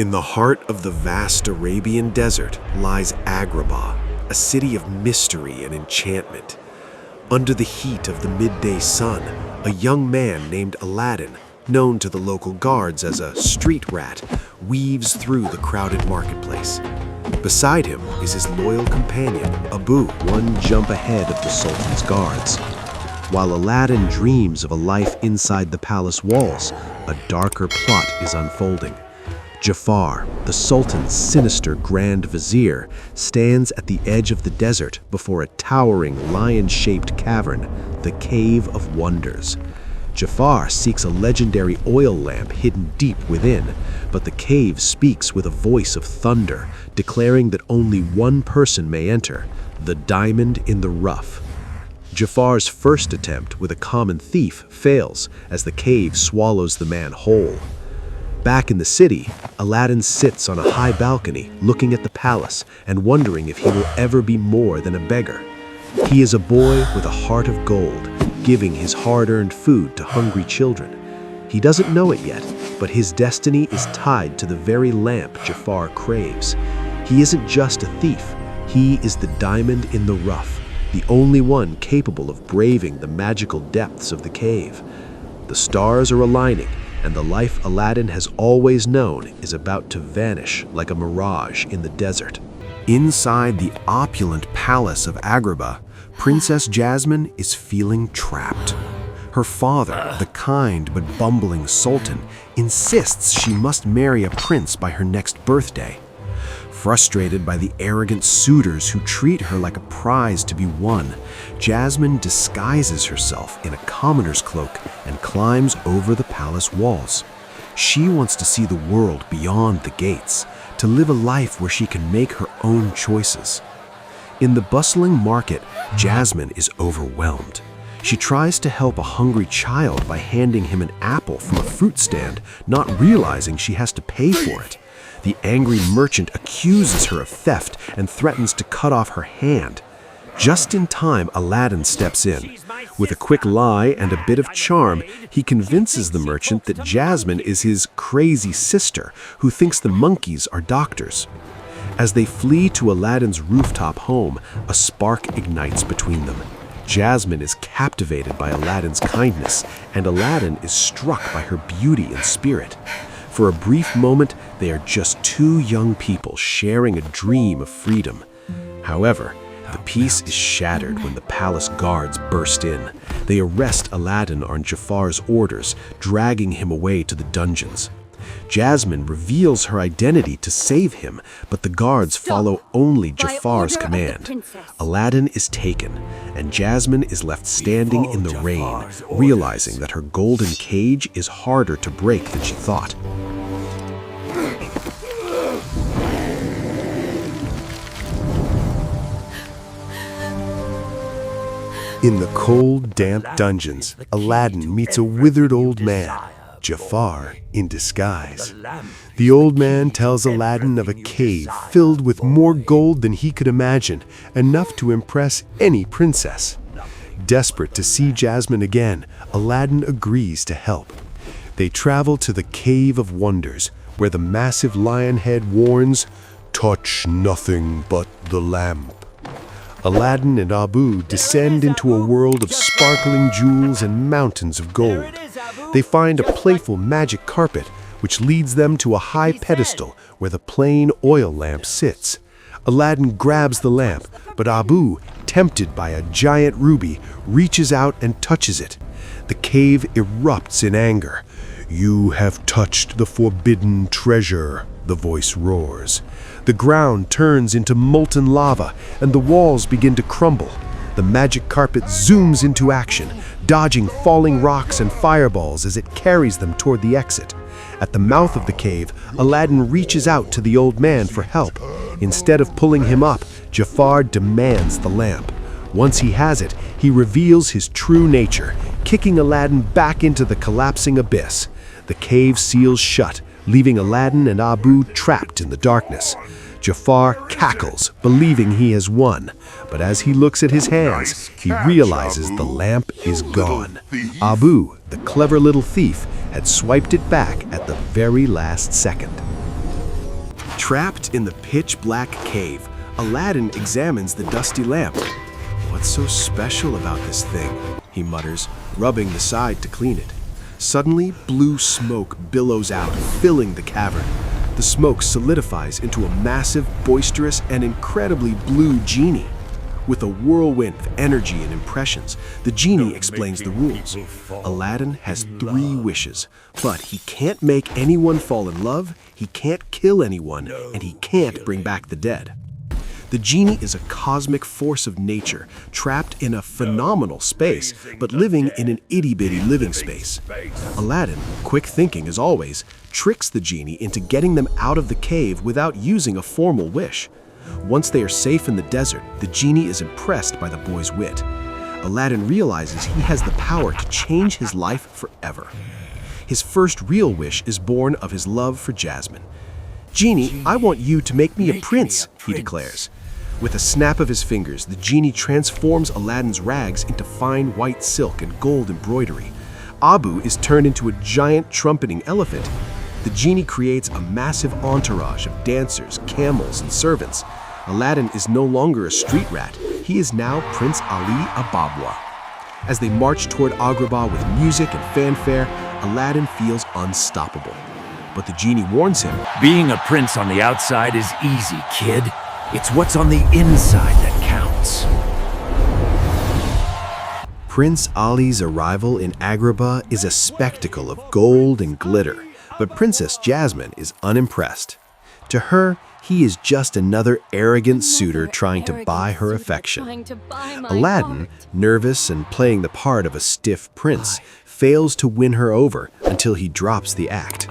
In the heart of the vast Arabian desert lies Agrabah, a city of mystery and enchantment. Under the heat of the midday sun, a young man named Aladdin, known to the local guards as a street rat, weaves through the crowded marketplace. Beside him is his loyal companion, Abu, one jump ahead of the Sultan's guards. While Aladdin dreams of a life inside the palace walls, a darker plot is unfolding. Jafar, the Sultan's sinister Grand Vizier, stands at the edge of the desert before a towering lion-shaped cavern, the Cave of Wonders. Jafar seeks a legendary oil lamp hidden deep within, but the cave speaks with a voice of thunder, declaring that only one person may enter, the diamond in the rough. Jafar's first attempt with a common thief fails as the cave swallows the man whole. Back in the city, Aladdin sits on a high balcony looking at the palace and wondering if he will ever be more than a beggar. He is a boy with a heart of gold, giving his hard-earned food to hungry children. He doesn't know it yet, but his destiny is tied to the very lamp Jafar craves. He isn't just a thief, he is the diamond in the rough, the only one capable of braving the magical depths of the cave. The stars are aligning, and the life Aladdin has always known is about to vanish like a mirage in the desert. Inside the opulent palace of Agrabah, Princess Jasmine is feeling trapped. Her father, the kind but bumbling Sultan, insists she must marry a prince by her next birthday. Frustrated by the arrogant suitors who treat her like a prize to be won, Jasmine disguises herself in a commoner's cloak and climbs over the palace walls. She wants to see the world beyond the gates, to live a life where she can make her own choices. In the bustling market, Jasmine is overwhelmed. She tries to help a hungry child by handing him an apple from a fruit stand, not realizing she has to pay for it. The angry merchant accuses her of theft and threatens to cut off her hand. Just in time, Aladdin steps in. With a quick lie and a bit of charm, he convinces the merchant that Jasmine is his crazy sister, who thinks the monkeys are doctors. As they flee to Aladdin's rooftop home, a spark ignites between them. Jasmine is captivated by Aladdin's kindness, and Aladdin is struck by her beauty and spirit. For a brief moment, they are just two young people sharing a dream of freedom. However, the peace is shattered when the palace guards burst in. They arrest Aladdin on Jafar's orders, dragging him away to the dungeons. Jasmine reveals her identity to save him, but the guards follow only Jafar's command. Aladdin is taken, and Jasmine is left standing in the rain, realizing that her golden cage is harder to break than she thought. In the cold, damp dungeons, Aladdin meets a withered old man, Jafar in disguise. The old man tells Aladdin of a cave filled with more gold than he could imagine, enough to impress any princess. Desperate to see Jasmine again, Aladdin agrees to help. They travel to the Cave of Wonders, where the massive lion head warns, "Touch nothing but the lamp." Aladdin and Abu descend into a world of sparkling jewels and mountains of gold. They find a playful magic carpet, which leads them to a high pedestal where the plain oil lamp sits. Aladdin grabs the lamp, but Abu, tempted by a giant ruby, reaches out and touches it. The cave erupts in anger. "You have touched the forbidden treasure," the voice roars. The ground turns into molten lava, and the walls begin to crumble. The magic carpet zooms into action, dodging falling rocks and fireballs as it carries them toward the exit. At the mouth of the cave, Aladdin reaches out to the old man for help. Instead of pulling him up, Jafar demands the lamp. Once he has it, he reveals his true nature, kicking Aladdin back into the collapsing abyss. The cave seals shut, leaving Aladdin and Abu trapped in the darkness. Jafar cackles, believing he has won, but as he looks at his hands, he realizes the lamp is gone. Abu, the clever little thief, had swiped it back at the very last second. Trapped in the pitch-black cave, Aladdin examines the dusty lamp. "What's so special about this thing?" he mutters, rubbing the side to clean it. Suddenly, blue smoke billows out, filling the cavern. The smoke solidifies into a massive, boisterous, and incredibly blue genie. With a whirlwind of energy and impressions, the genie explains the rules. Aladdin has 3 wishes, but he can't make anyone fall in love, he can't kill anyone, and he can't bring back the dead. The genie is a cosmic force of nature, trapped in a phenomenal space, but living in an itty-bitty living space. Aladdin, quick thinking as always, tricks the genie into getting them out of the cave without using a formal wish. Once they are safe in the desert, the genie is impressed by the boy's wit. Aladdin realizes he has the power to change his life forever. His first real wish is born of his love for Jasmine. "Genie, I want you to make me a prince," he declares. With a snap of his fingers, the genie transforms Aladdin's rags into fine white silk and gold embroidery. Abu is turned into a giant trumpeting elephant. The genie creates a massive entourage of dancers, camels, and servants. Aladdin is no longer a street rat. He is now Prince Ali Ababwa. As they march toward Agrabah with music and fanfare, Aladdin feels unstoppable. But the genie warns him, "Being a prince on the outside is easy, kid. It's what's on the inside that counts." Prince Ali's arrival in Agrabah is a spectacle of gold and glitter, but Princess Jasmine is unimpressed. To her, he is just another arrogant suitor trying to buy her affection. Aladdin, nervous and playing the part of a stiff prince, fails to win her over until he drops the act.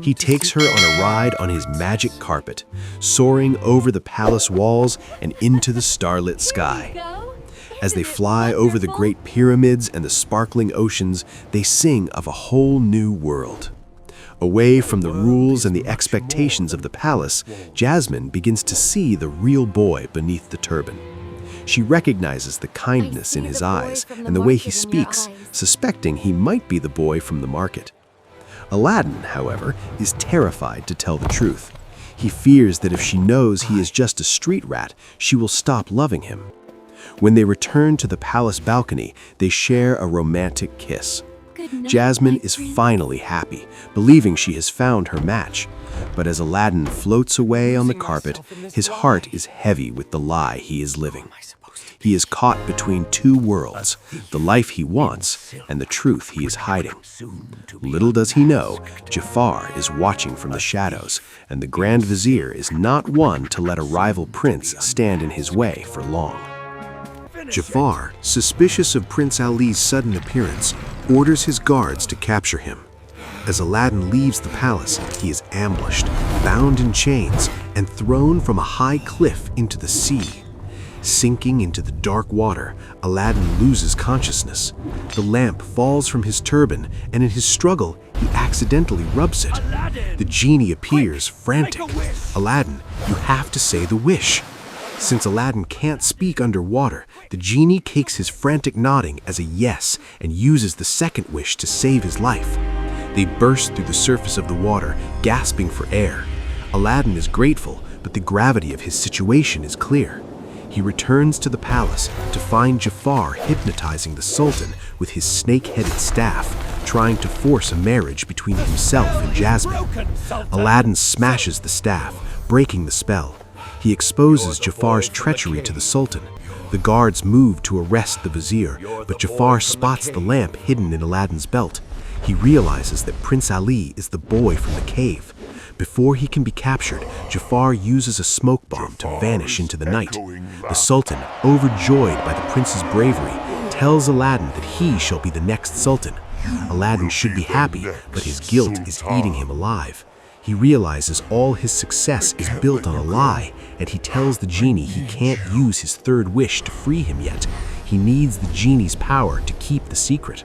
He takes her on a ride on his magic carpet, soaring over the palace walls and into the starlit sky. As they fly over the great pyramids and the sparkling oceans, they sing of a whole new world. Away from the rules and the expectations of the palace, Jasmine begins to see the real boy beneath the turban. She recognizes the kindness in his eyes and the way he speaks, suspecting he might be the boy from the market. Aladdin, however, is terrified to tell the truth. He fears that if she knows he is just a street rat, she will stop loving him. When they return to the palace balcony, they share a romantic kiss. Jasmine is finally happy, believing she has found her match. But as Aladdin floats away on the carpet, his heart is heavy with the lie he is living. He is caught between 2 worlds, the life he wants and the truth he is hiding. Little does he know, Jafar is watching from the shadows, and the Grand Vizier is not one to let a rival prince stand in his way for long. Jafar, suspicious of Prince Ali's sudden appearance, orders his guards to capture him. As Aladdin leaves the palace, he is ambushed, bound in chains, and thrown from a high cliff into the sea. Sinking into the dark water, Aladdin loses consciousness. The lamp falls from his turban, and in his struggle, he accidentally rubs it. The genie appears, frantic. "Aladdin, you have to say the wish." Since Aladdin can't speak underwater, the genie takes his frantic nodding as a yes and uses the second wish to save his life. They burst through the surface of the water, gasping for air. Aladdin is grateful, but the gravity of his situation is clear. He returns to the palace to find Jafar hypnotizing the Sultan with his snake-headed staff, trying to force a marriage between himself and Jasmine. Aladdin smashes the staff, breaking the spell. He exposes Jafar's treachery to the Sultan. The guards move to arrest the vizier, but Jafar spots the lamp hidden in Aladdin's belt. He realizes that Prince Ali is the boy from the cave. Before he can be captured, Jafar uses a smoke bomb to vanish into the night. The Sultan, overjoyed by the prince's bravery, tells Aladdin that he shall be the next Sultan. Aladdin should be happy, but his guilt is eating him alive. He realizes all his success is built on a lie, and he tells the genie he can't use his third wish to free him yet. He needs the genie's power to keep the secret.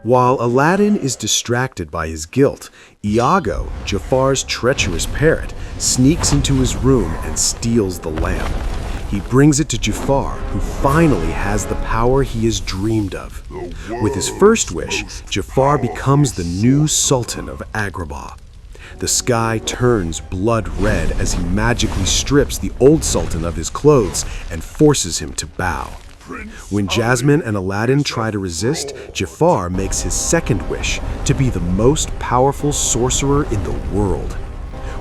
While Aladdin is distracted by his guilt, Iago, Jafar's treacherous parrot, sneaks into his room and steals the lamp. He brings it to Jafar, who finally has the power he has dreamed of. With his first wish, Jafar becomes the new Sultan of Agrabah. The sky turns blood red as he magically strips the old sultan of his clothes and forces him to bow. When Jasmine and Aladdin try to resist, Jafar makes his second wish to be the most powerful sorcerer in the world.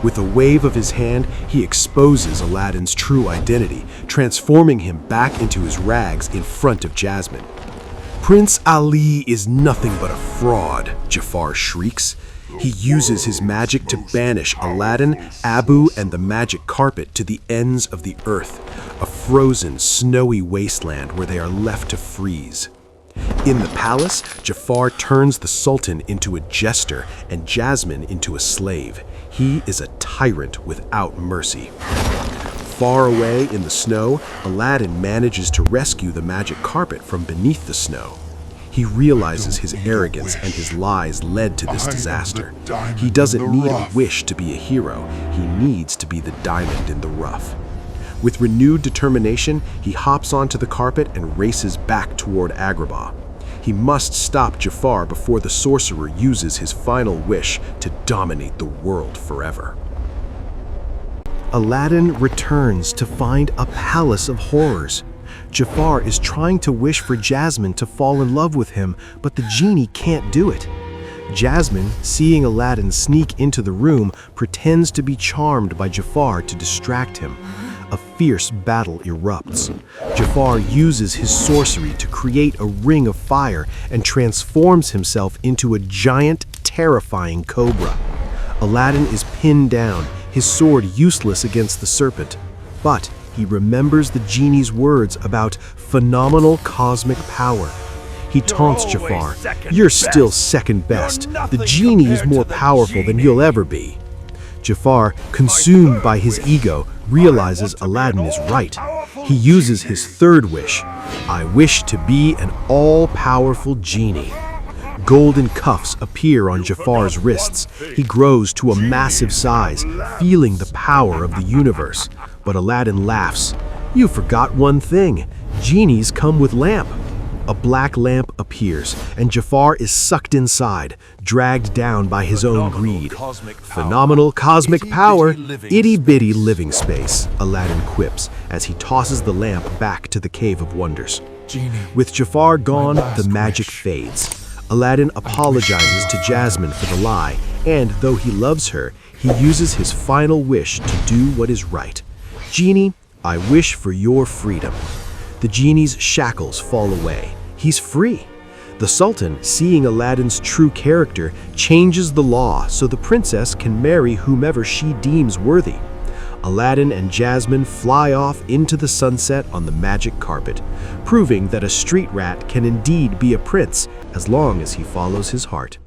With a wave of his hand, he exposes Aladdin's true identity, transforming him back into his rags in front of Jasmine. "Prince Ali is nothing but a fraud," Jafar shrieks. He uses his magic to banish Aladdin, Abu, and the magic carpet to the ends of the earth, a frozen, snowy wasteland where they are left to freeze. In the palace, Jafar turns the Sultan into a jester and Jasmine into a slave. He is a tyrant without mercy. Far away in the snow, Aladdin manages to rescue the magic carpet from beneath the snow. He realizes his arrogance and his lies led to this disaster. He doesn't need a wish to be a hero. He needs to be the diamond in the rough. With renewed determination, he hops onto the carpet and races back toward Agrabah. He must stop Jafar before the sorcerer uses his final wish to dominate the world forever. Aladdin returns to find a palace of horrors. Jafar is trying to wish for Jasmine to fall in love with him, but the genie can't do it. Jasmine, seeing Aladdin sneak into the room, pretends to be charmed by Jafar to distract him. A fierce battle erupts. Jafar uses his sorcery to create a ring of fire and transforms himself into a giant, terrifying cobra. Aladdin is pinned down, his sword useless against the serpent. But he remembers the genie's words about phenomenal cosmic power. He taunts Jafar, "You're still second best. The genie is more powerful than you'll ever be." Jafar, consumed by his ego, realizes Aladdin is right. He uses his third wish. "I wish to be an all-powerful genie." Golden cuffs appear on Jafar's wrists. He grows to a massive size, feeling the power of the universe. But Aladdin laughs. "You forgot one thing. Genies come with lamp." A black lamp appears, and Jafar is sucked inside, dragged down by his own greed. "Phenomenal cosmic power, itty-bitty living space," Aladdin quips as he tosses the lamp back to the Cave of Wonders. With Jafar gone, the magic fades. Aladdin apologizes to Jasmine for the lie, and though he loves her, he uses his final wish to do what is right. "Genie, I wish for your freedom." The genie's shackles fall away. He's free. The Sultan, seeing Aladdin's true character, changes the law so the princess can marry whomever she deems worthy. Aladdin and Jasmine fly off into the sunset on the magic carpet, proving that a street rat can indeed be a prince as long as he follows his heart.